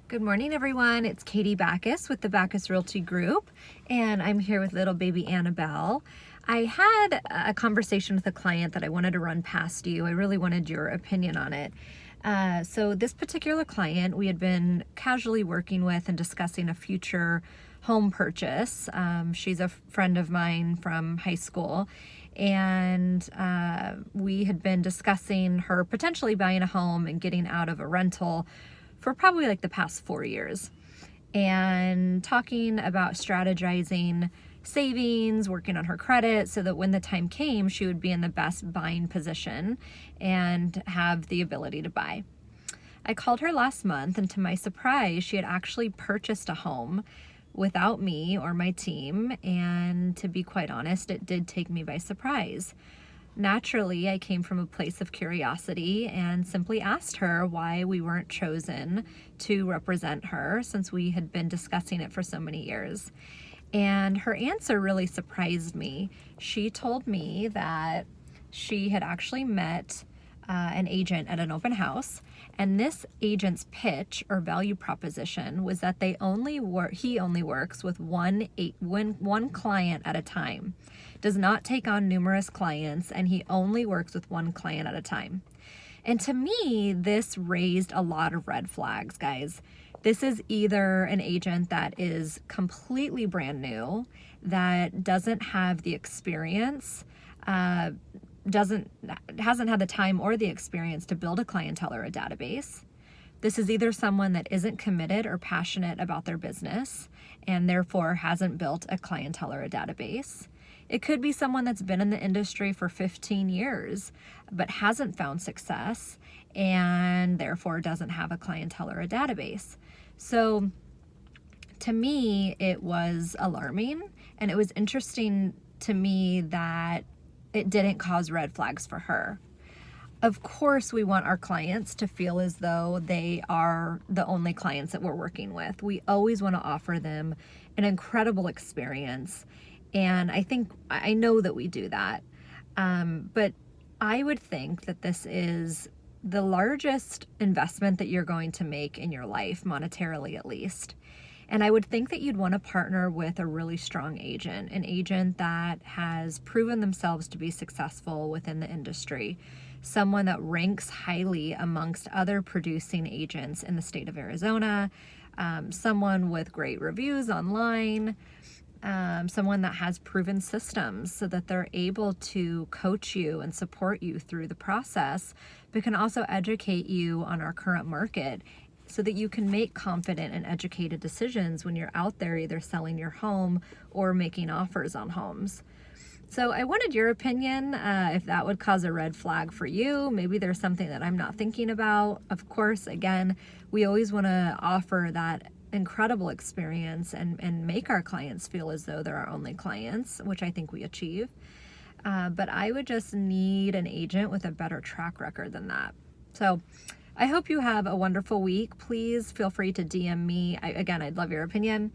Good morning, everyone. It's Katie Baccus with the Baccus Realty Group, and I'm here with little baby Annabel. I had a conversation with a client that I wanted to run past you. I really wanted your opinion on it. So this particular client we had been casually working with and discussing a future home purchase. She's a friend of mine from high school, and we had been discussing her potentially buying a home and getting out of a rental for probably like the past 4 years, and talking about strategizing savings, working on her credit so that when the time came, she would be in the best buying position and have the ability to buy. I called her last month, and to my surprise, she had actually purchased a home without me or my team, and to be quite honest, it did take me by surprise. Naturally, I came from a place of curiosity and simply asked her why we weren't chosen to represent her since we had been discussing it for so many years. And her answer really surprised me. She told me that she had actually met an agent at an open house, and this agent's pitch or value proposition was that he only works with one client at a time, does not take on numerous clients, and he only works with one client at a time. And to me, this raised a lot of red flags, guys. This is either an agent that is completely brand new, that doesn't have the experience, hasn't had the time or the experience to build a clientele or a database. This is either someone that isn't committed or passionate about their business and therefore hasn't built a clientele or a database. It could be someone that's been in the industry for 15 years but hasn't found success and therefore doesn't have a clientele or a database. So to me, it was alarming, and it was interesting to me that it didn't cause red flags for her. Of course, we want our clients to feel as though they are the only clients that we're working with. We always want to offer them an incredible experience, and I know that we do that. But I would think that this is the largest investment that you're going to make in your life, monetarily at least. And I would think that you'd want to partner with a really strong agent, an agent that has proven themselves to be successful within the industry, someone that ranks highly amongst other producing agents in the state of Arizona, someone with great reviews online, someone that has proven systems so that they're able to coach you and support you through the process, but can also educate you on our current market so that you can make confident and educated decisions when you're out there either selling your home or making offers on homes. So I wanted your opinion, if that would cause a red flag for you. Maybe there's something that I'm not thinking about. Of course, again, we always want to offer that incredible experience and make our clients feel as though they're our only clients, which I think we achieve. But I would just need an agent with a better track record than that. So I hope you have a wonderful week. Please feel free to DM me. I'd love your opinion.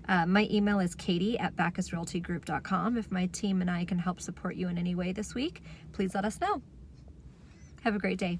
My email is katie@baccusrealtygroup.com. If my team and I can help support you in any way this week, please let us know. Have a great day.